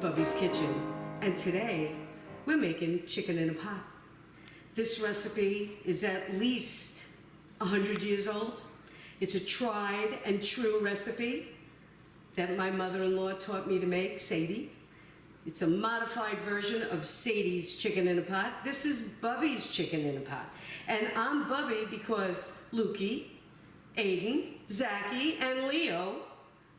Bubbie's Kitchen, and today we're making chicken in a pot. This recipe is at least 100 years old. It's a tried and true recipe that my mother-in-law taught me to make, Sadie. It's a modified version of Sadie's chicken in a pot. This is Bubbie's chicken in a pot. And I'm Bubbie because Lukey, Aiden, Zachy, and Leo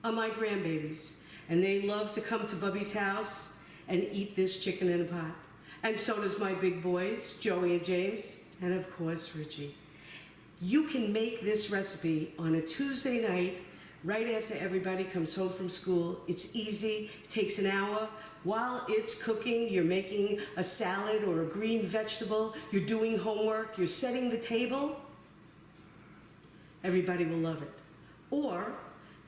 are my grandbabies. And they love to come to Bubbie's house and eat this chicken in a pot. And so does my big boys, Joey and James, and of course, Richie. You can make this recipe on a Tuesday night right after everybody comes home from school. It's easy, it takes an hour. While it's cooking, you're making a salad or a green vegetable, you're doing homework, you're setting the table. Everybody will love it. Or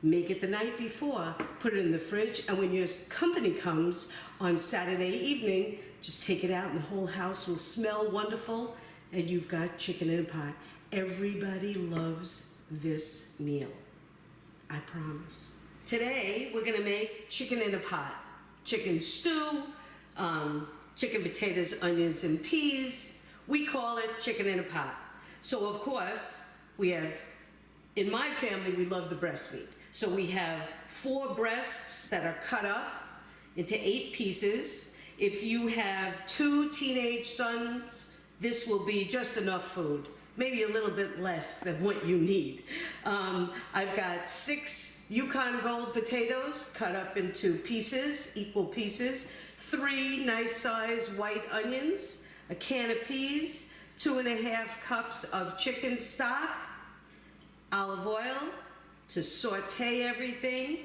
make it the night before, put it in the fridge, and when your company comes on Saturday evening, just take it out and the whole house will smell wonderful, and you've got chicken in a pot. Everybody loves this meal, I promise. Today, we're gonna make chicken in a pot. Chicken stew, chicken, potatoes, onions, and peas. We call it chicken in a pot. So of course, we have, in my family, we love the breast meat. So we have 4 breasts that are cut up into 8 pieces. If you have 2 teenage sons, this will be just enough food, maybe a little bit less than what you need. I've got 6 Yukon Gold potatoes cut up into pieces, equal pieces, 3 nice sized white onions, a can of peas, 2½ cups of chicken stock, olive oil to saute everything.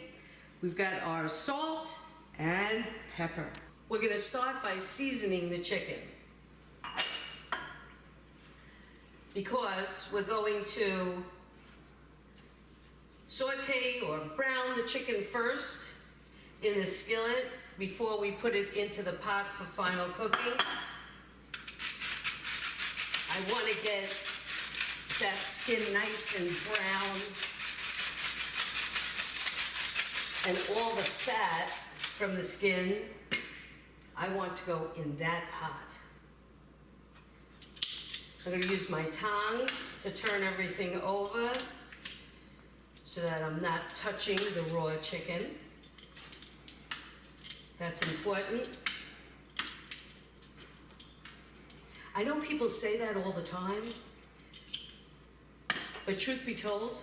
We've got our salt and pepper. We're gonna start by seasoning the chicken because we're going to saute or brown the chicken first in the skillet before we put it into the pot for final cooking. I want to get that skin nice and brown and all the fat from the skin, I want to go in that pot. I'm going to use my tongs to turn everything over so that I'm not touching the raw chicken. That's important. I know people say that all the time, but truth be told,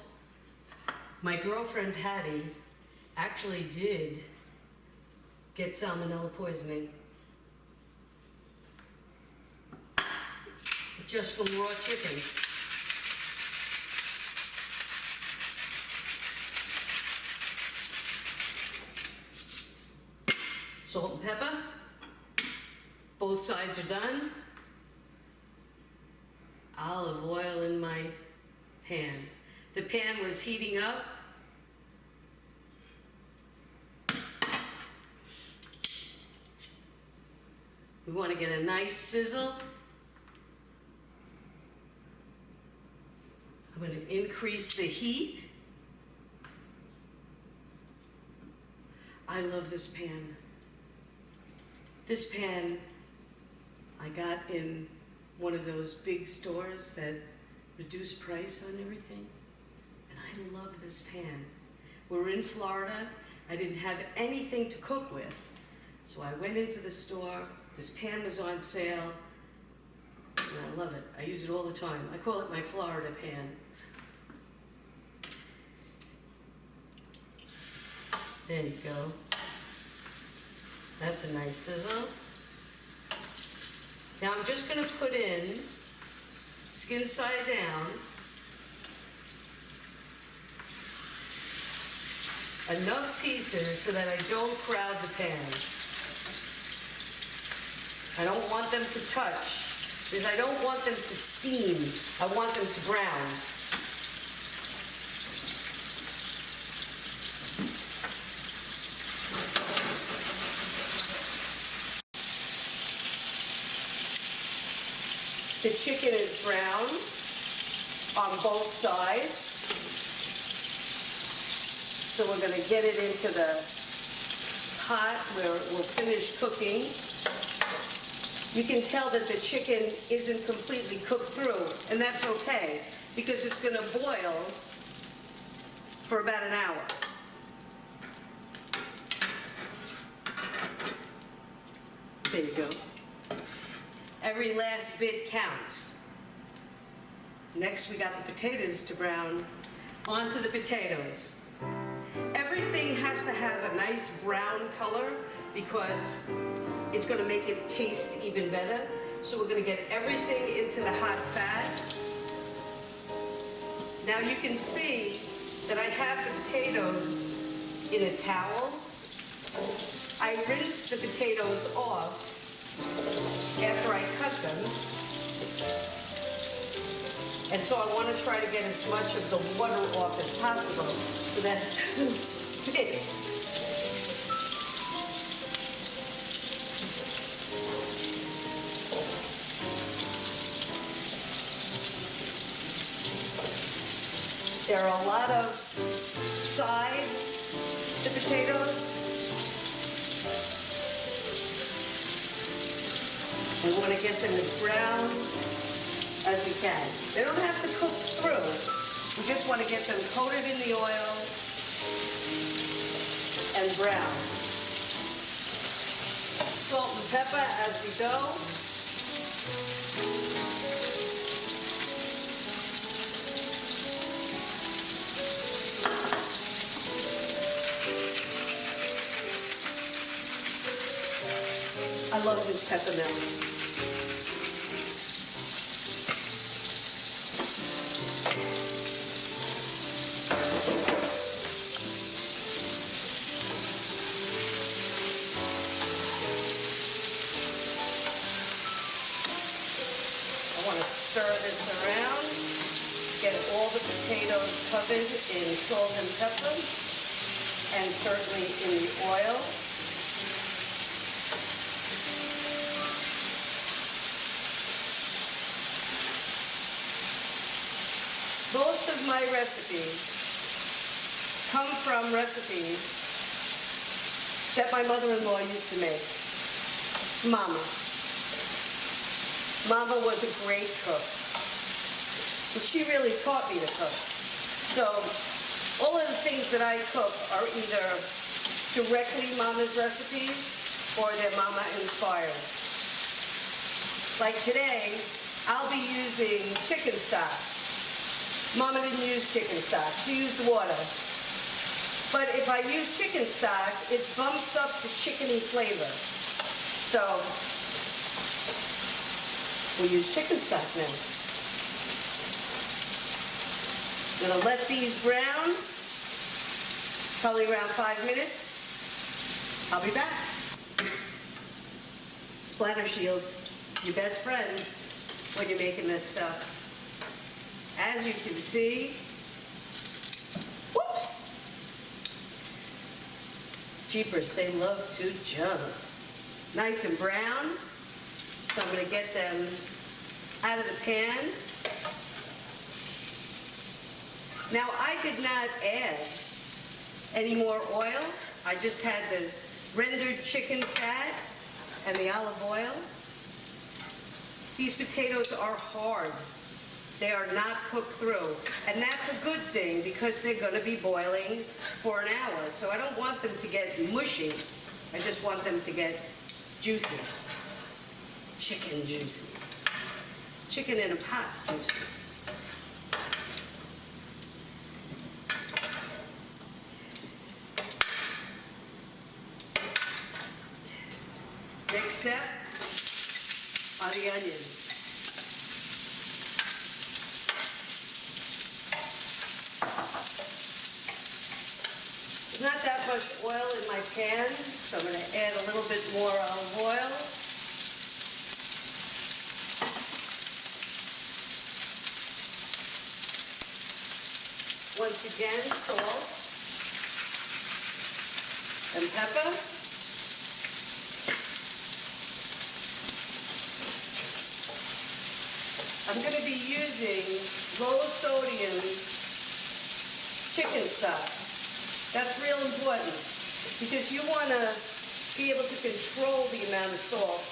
my girlfriend Patty actually did get salmonella poisoning just from raw chicken. Salt and pepper. Both sides are done. Olive oil in my pan. The pan was heating up. We want to get a nice sizzle. I'm going to increase the heat. I love this pan. This pan I got in one of those big stores that reduce price on everything. And I love this pan. We're in Florida. I didn't have anything to cook with. So I went into the store. This pan was on sale. And I love it. I use it all the time. I call it my Florida pan. There you go. That's a nice sizzle. Now I'm just going to put in, skin side down, enough pieces so that I don't crowd the pan. I don't want them to touch, because I don't want them to steam. I want them to brown. The chicken is brown on both sides. So we're going to get it into the hot where it will finish cooking. You can tell that the chicken isn't completely cooked through, and that's okay, because it's going to boil for about an hour. There you go. Every last bit counts. Next, we got the potatoes to brown. On to the potatoes. Everything has to have a nice brown color because it's going to make it taste even better. So we're going to get everything into the hot fat. Now you can see that I have the potatoes in a towel. I rinse the potatoes off after I cut them. And so I want to try to get as much of the water off as possible so that it doesn't stick. There are a lot of sides to potatoes. We want to get them as brown as we can. They don't have to cook through. We just want to get them coated in the oil and brown. Salt and pepper as we go. I love this peppermint. I want to stir this around, get all the potatoes covered in salt and pepper, and certainly in the oil. Most of my recipes come from recipes that my mother-in-law used to make. Mama. Mama was a great cook. And she really taught me to cook. So all of the things that I cook are either directly Mama's recipes or they're Mama inspired. Like today, I'll be using chicken stock. Mama didn't use chicken stock. She used water. But if I use chicken stock, it bumps up the chickeny flavor. So we'll use chicken stock now. I'm gonna let these brown, probably around 5 minutes. I'll be back. Splatter Shield, your best friend when you're making this stuff. As you can see, whoops, jeepers, they love to jump. Nice and brown, so I'm going to get them out of the pan. Now, I did not add any more oil. I just had the rendered chicken fat and the olive oil. These potatoes are hard. They are not cooked through. And that's a good thing because they're going to be boiling for an hour. So I don't want them to get mushy. I just want them to get juicy. Chicken juicy. Chicken in a pot juicy. Next step are the onions. Not that much oil in my pan, so I'm going to add a little bit more olive oil. Once again, salt and pepper. I'm going to be using low sodium chicken stock. That's real important because you want to be able to control the amount of salt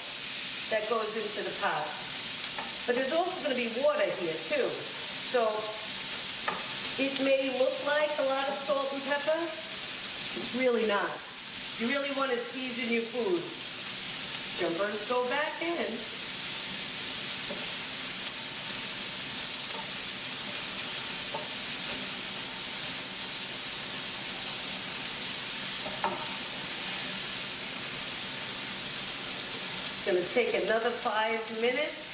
that goes into the pot. But there's also going to be water here too. So it may look like a lot of salt and pepper. It's really not. You really want to season your food. Jumpers go back in. It's going to take another 5 minutes.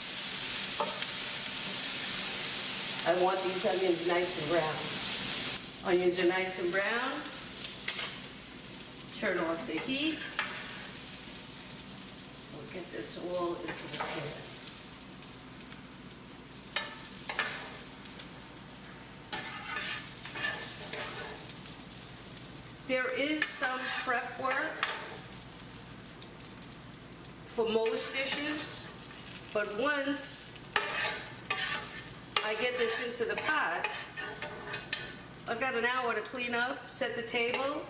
I want these onions nice and brown. Onions are nice and brown. Turn off the heat. We'll get this all into the pan. There is some prep work for most dishes, but once I get this into the pot, I've got an hour to clean up, set the table,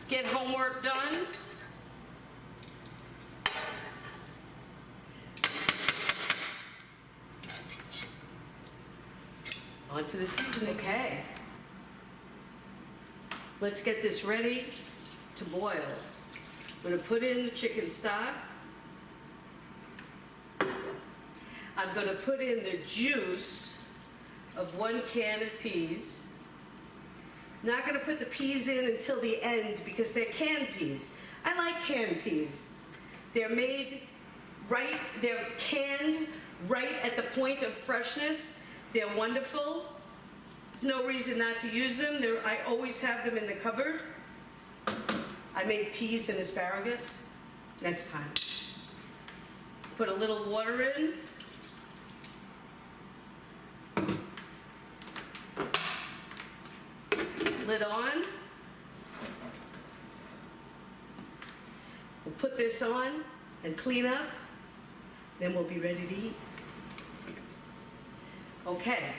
get homework done. On to the seasoning. Okay. Let's get this ready to boil. I'm going to put in the chicken stock. I'm going to put in the juice of 1 can of peas. Not going to put the peas in until the end because they're canned peas. I like canned peas. They're made right, they're canned right at the point of freshness. They're wonderful. There's no reason not to use them. I always have them in the cupboard. I made peas and asparagus. Next time. Put a little water in. Lid on. We'll put this on and clean up. Then we'll be ready to eat. Okay.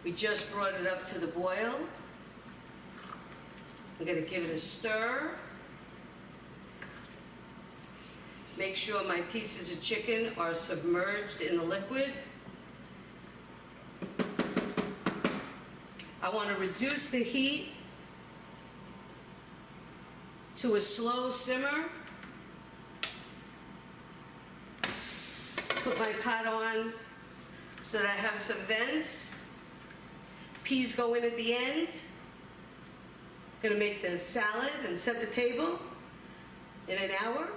We just brought it up to the boil. I'm going to give it a stir. Make sure my pieces of chicken are submerged in the liquid. I want to reduce the heat to a slow simmer. Put my pot on so that I have some vents. Peas go in at the end. Gonna make the salad and set the table. In an hour,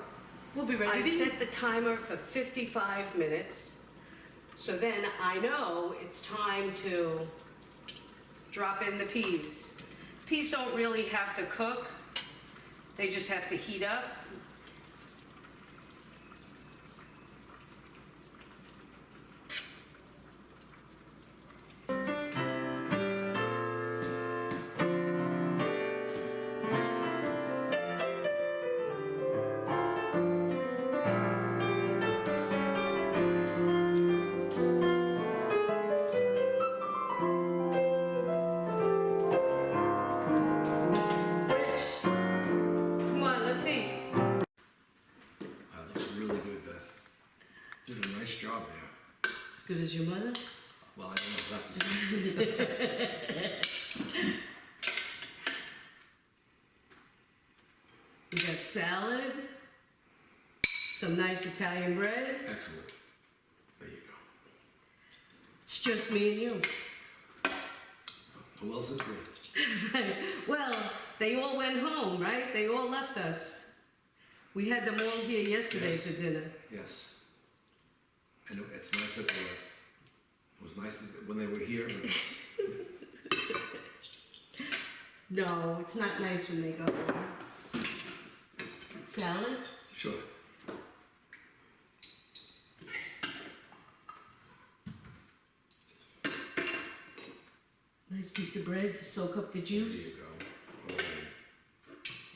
we'll be ready. I set the timer for 55 minutes. So then I know it's time to drop in the peas. Peas don't really have to cook. They just have to heat up. Good as your mother? Well, I don't know if I have to say. We got salad, some nice Italian bread. Excellent. There you go. It's just me and you. Who else is there? Right. Well, they all went home, right? They all left us. We had them all here yesterday for dinner. Yes. And it's nice that they left. It was nice that when they were here. No, it's not nice when they go home. Salad? Sure. Nice piece of bread to soak up the juice. There you go.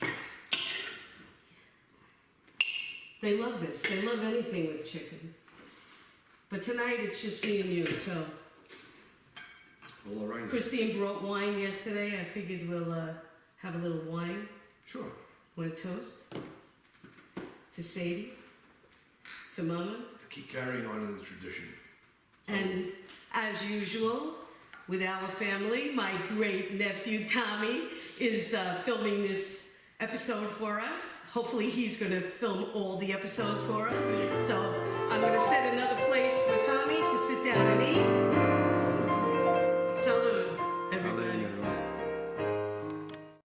All right. They love this. They love anything with chicken. But tonight it's just me and you, so. Well, all right. Christine brought wine yesterday. I figured we'll have a little wine. Sure. Want a toast? To Sadie? To Mama? To keep carrying on in the tradition. So, And as usual, with our family, my great nephew Tommy is filming this episode for us. Hopefully he's going to film all the episodes for us. So I'm going to set another place for Tommy to sit down and eat. Salud.